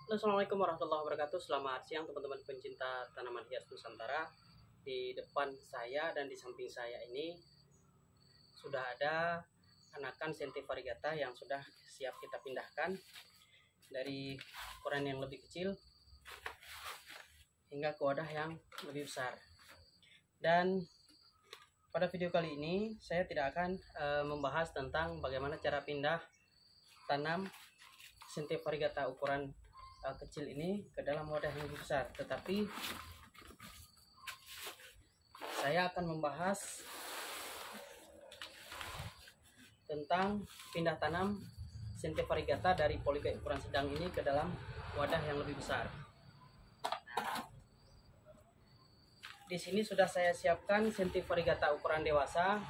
Halo, Assalamualaikum warahmatullahi wabarakatuh. Selamat siang teman-teman pencinta tanaman hias Nusantara. Di depan saya dan di samping saya ini sudah ada anakan Senti variegata yang sudah siap kita pindahkan dari ukuran yang lebih kecil hingga ke wadah yang lebih besar. Dan pada video kali ini saya tidak akan membahas tentang bagaimana cara pindah tanam Senti variegata ukuran kecil ini ke dalam wadah yang lebih besar, tetapi saya akan membahas tentang pindah tanam Senti variegata dari polybag ukuran sedang ini ke dalam wadah yang lebih besar. Di sini sudah saya siapkan Senti variegata ukuran dewasa.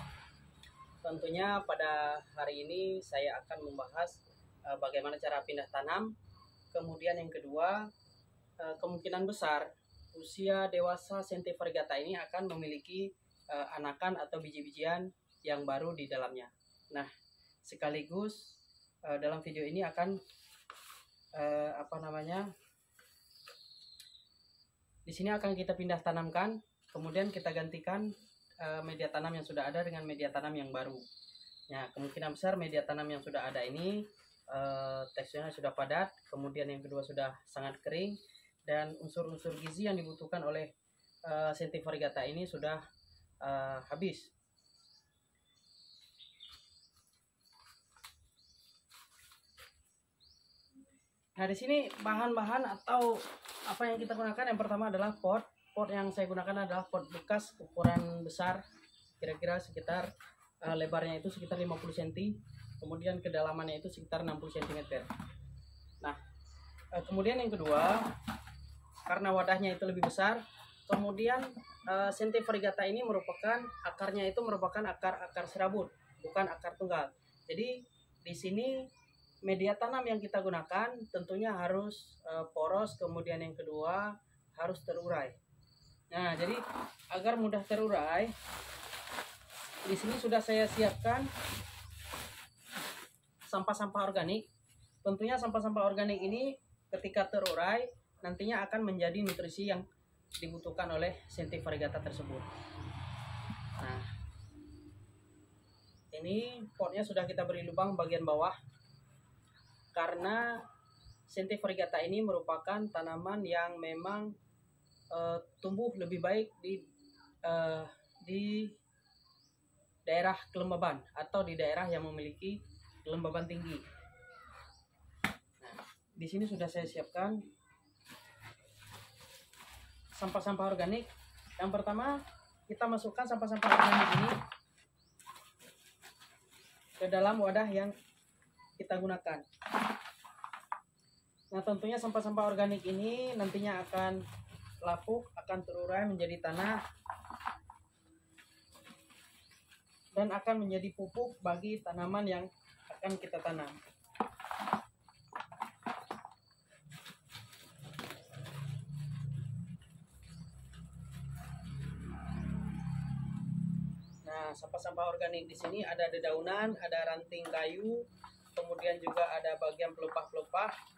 Tentunya pada hari ini saya akan membahas bagaimana cara pindah tanam. Kemudian yang kedua, kemungkinan besar usia dewasa Senti variegata ini akan memiliki anakan atau biji-bijian yang baru di dalamnya. Nah, sekaligus dalam video ini akan di sini akan kita pindah tanamkan, kemudian kita gantikan media tanam yang sudah ada dengan media tanam yang baru. Nah, kemungkinan besar media tanam yang sudah ada ini teksturnya sudah padat, kemudian yang kedua sudah sangat kering, dan unsur-unsur gizi yang dibutuhkan oleh Senti variegata ini sudah habis. Nah, di sini bahan-bahan atau apa yang kita gunakan, yang pertama adalah pot. Pot yang saya gunakan adalah pot bekas ukuran besar, kira-kira sekitar lebarnya itu sekitar 50 cm, kemudian kedalamannya itu sekitar 60 cm. Nah, kemudian yang kedua, karena wadahnya itu lebih besar, kemudian Senti variegata ini merupakan akarnya itu merupakan akar serabut, bukan akar tunggal. Jadi di sini media tanam yang kita gunakan tentunya harus poros, kemudian yang kedua harus terurai. Nah, jadi agar mudah terurai, di sini sudah saya siapkan sampah-sampah organik. Tentunya sampah-sampah organik ini ketika terurai nantinya akan menjadi nutrisi yang dibutuhkan oleh Senti variegata tersebut. Nah, ini potnya sudah kita beri lubang bagian bawah, karena Senti variegata ini merupakan tanaman yang memang tumbuh lebih baik di daerah kelembaban atau di daerah yang memiliki kelembaban tinggi. Nah, di sini sudah saya siapkan sampah-sampah organik. Yang pertama, kita masukkan sampah-sampah organik ini ke dalam wadah yang kita gunakan. Nah, tentunya sampah-sampah organik ini nantinya akan lapuk, akan terurai menjadi tanah, dan akan menjadi pupuk bagi tanaman yang akan kita tanam. Nah, sampah-sampah organik di sini ada dedaunan, ada ranting kayu, kemudian juga ada bagian pelepah-pelepah.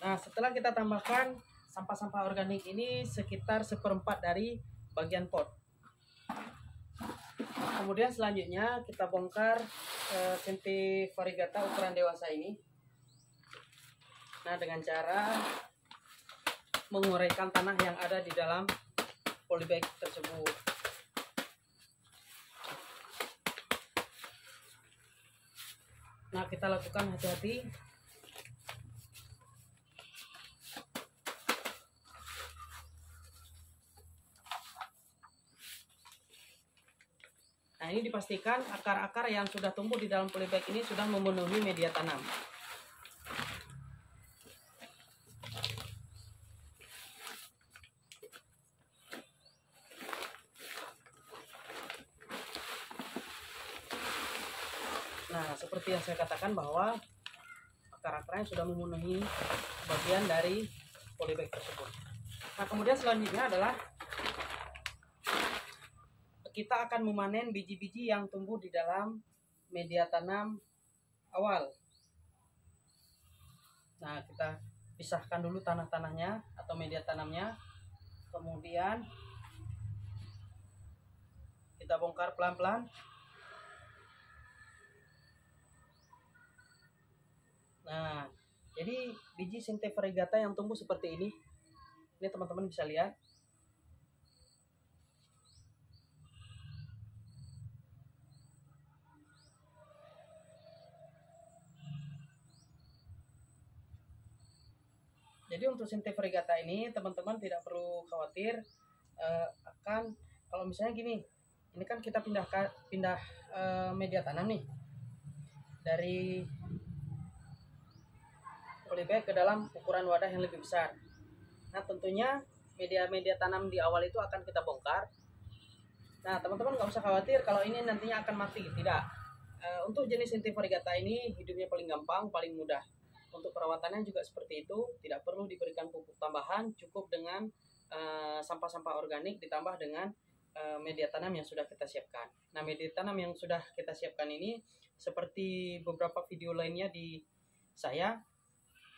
Nah, setelah kita tambahkan sampah-sampah organik ini sekitar 1/4 dari bagian pot. Kemudian selanjutnya kita bongkar Senti variegata ukuran dewasa ini. Nah, dengan cara menguraikan tanah yang ada di dalam polybag tersebut. Nah, kita lakukan hati-hati. Nah, ini dipastikan akar-akar yang sudah tumbuh di dalam polybag ini sudah memenuhi media tanam. seperti yang saya katakan bahwa akar-akarnya sudah memenuhi bagian dari polybag tersebut. Nah, kemudian selanjutnya adalah kita akan memanen biji-biji yang tumbuh di dalam media tanam awal. Nah, kita pisahkan dulu tanah-tanahnya atau media tanamnya. Kemudian kita bongkar pelan-pelan. Nah, jadi biji Sinte variegata yang tumbuh seperti ini. Ini teman-teman bisa lihat. Jadi untuk Sinte variegata ini teman-teman tidak perlu khawatir akan, kalau misalnya gini, ini kan kita pindah media tanam nih dari polybag ke dalam ukuran wadah yang lebih besar. Nah, tentunya media tanam di awal itu akan kita bongkar. Nah, teman-teman nggak usah khawatir kalau ini nantinya akan mati, tidak. Untuk jenis Sinte variegata ini hidupnya paling gampang, paling mudah. Untuk perawatannya juga seperti itu, tidak perlu diberikan pupuk tambahan, cukup dengan sampah-sampah organik ditambah dengan media tanam yang sudah kita siapkan. Nah, media tanam yang sudah kita siapkan ini seperti beberapa video lainnya di saya,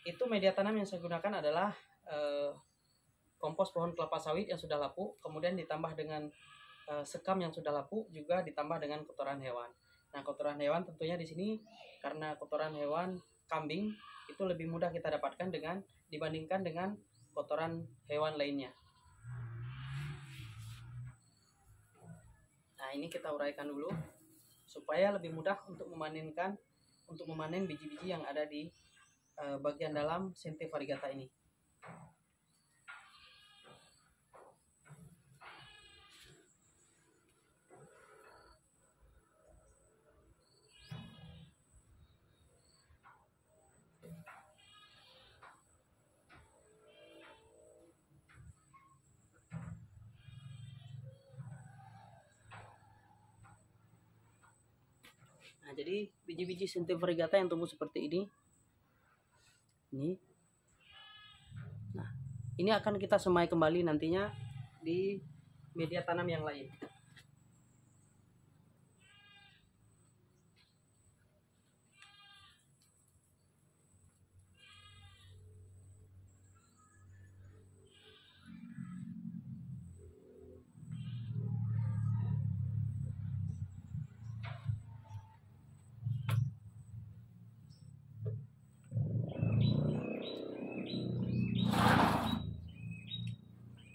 itu media tanam yang saya gunakan adalah kompos pohon kelapa sawit yang sudah lapuk, kemudian ditambah dengan sekam yang sudah lapuk, juga ditambah dengan kotoran hewan. Nah, kotoran hewan tentunya di sini karena kotoran hewan kambing itu lebih mudah kita dapatkan dibandingkan dengan kotoran hewan lainnya. Nah, ini kita uraikan dulu supaya lebih mudah untuk memanen biji-biji yang ada di bagian dalam Sinte variegata ini. Nah, jadi biji-biji Sinte variegata yang tumbuh seperti ini. Nah, ini akan kita semai kembali nantinya di media tanam yang lain.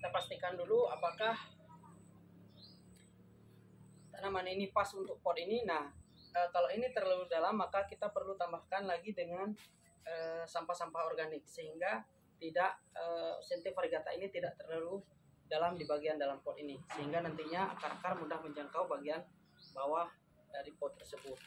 Pastikan dulu apakah tanaman ini pas untuk pot ini. Nah, kalau ini terlalu dalam maka kita perlu tambahkan lagi dengan sampah-sampah organik sehingga tidak Sinte variegata ini tidak terlalu dalam di bagian dalam pot ini, sehingga nantinya akar-akar mudah menjangkau bagian bawah dari pot tersebut.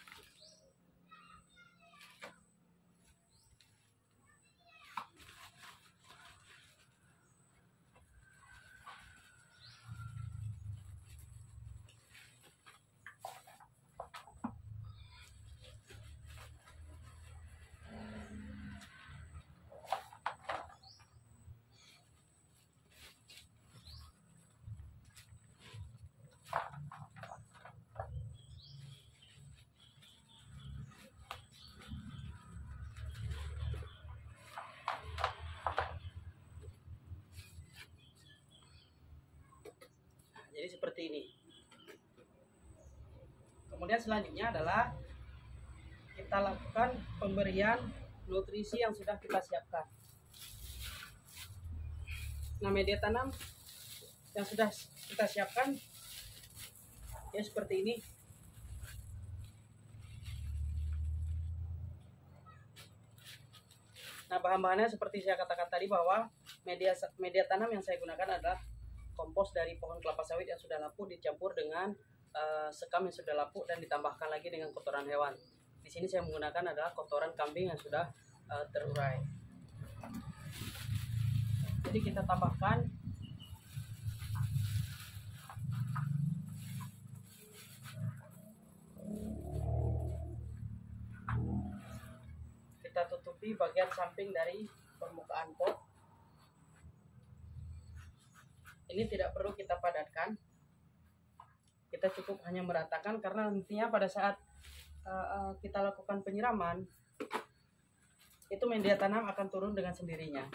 Jadi seperti ini. Kemudian selanjutnya adalah kita lakukan pemberian nutrisi yang sudah kita siapkan. Nah, media tanam yang sudah kita siapkan ya seperti ini. Nah, bahan-bahannya seperti saya katakan tadi bahwa media tanam yang saya gunakan adalah kompos dari pohon kelapa sawit yang sudah lapuk dicampur dengan sekam yang sudah lapuk dan ditambahkan lagi dengan kotoran hewan. Di sini saya menggunakan adalah kotoran kambing yang sudah terurai. Jadi kita tambahkan kita tutupi bagian samping dari permukaan pot. Ini tidak perlu kita padatkan, kita cukup hanya meratakan, karena nantinya pada saat kita lakukan penyiraman, itu media tanam akan turun dengan sendirinya.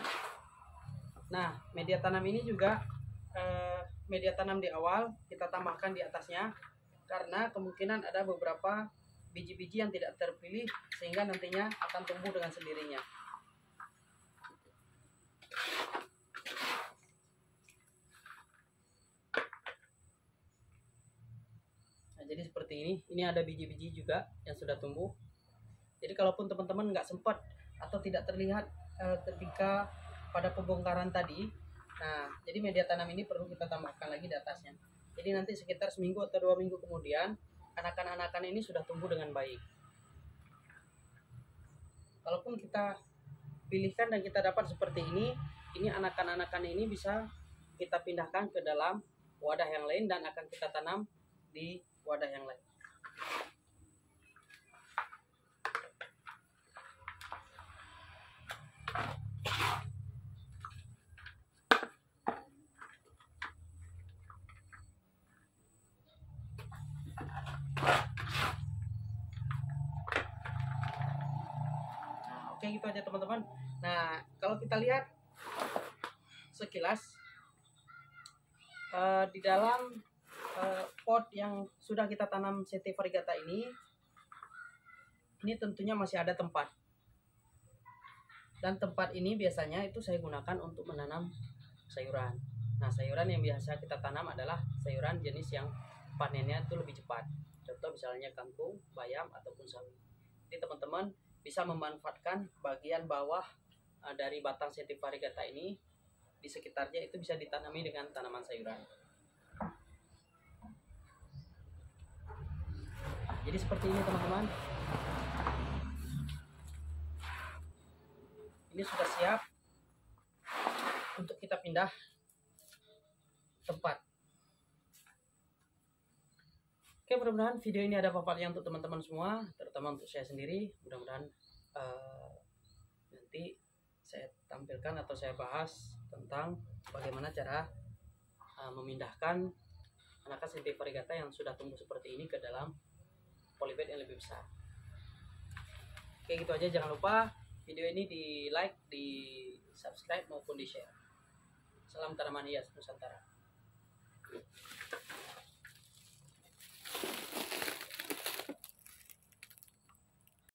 Nah, media tanam ini juga media tanam di awal kita tambahkan di atasnya, karena kemungkinan ada beberapa biji-biji yang tidak terpilih sehingga nantinya akan tumbuh dengan sendirinya. Nah, jadi seperti ini. Ini ada biji-biji juga yang sudah tumbuh. Jadi kalaupun teman-teman nggak sempat atau tidak terlihat ketika pada pembongkaran tadi, nah jadi media tanam ini perlu kita tambahkan lagi di atasnya. Jadi nanti sekitar seminggu atau 2 minggu kemudian anakan-anakan ini sudah tumbuh dengan baik. Kalaupun kita pilihkan dan kita dapat seperti ini anakan-anakan ini bisa kita pindahkan ke dalam wadah yang lain dan akan kita tanam di wadah yang lain. Oke, gitu aja teman-teman. Nah, kalau kita lihat sekilas di dalam pot yang sudah kita tanam Sete variegata ini tentunya masih ada tempat. Dan tempat ini biasanya itu saya gunakan untuk menanam sayuran. Nah, sayuran yang biasa kita tanam adalah sayuran jenis yang panennya itu lebih cepat. Contoh misalnya kangkung, bayam, ataupun sawi. Jadi teman-teman bisa memanfaatkan bagian bawah dari batang Sete variegata ini, di sekitarnya itu bisa ditanami dengan tanaman sayuran. Jadi seperti ini teman-teman. Ini sudah siap untuk kita pindah tempat. Oke, mudah-mudahan video ini ada manfaatnya untuk teman-teman semua, terutama untuk saya sendiri. Mudah-mudahan nanti saya tampilkan atau saya bahas tentang bagaimana cara memindahkan anakan Sete variegata yang sudah tumbuh seperti ini ke dalam polybag yang lebih besar. Oke, gitu aja. Jangan lupa video ini di like, di subscribe maupun di share. Salam tanaman hias Nusantara.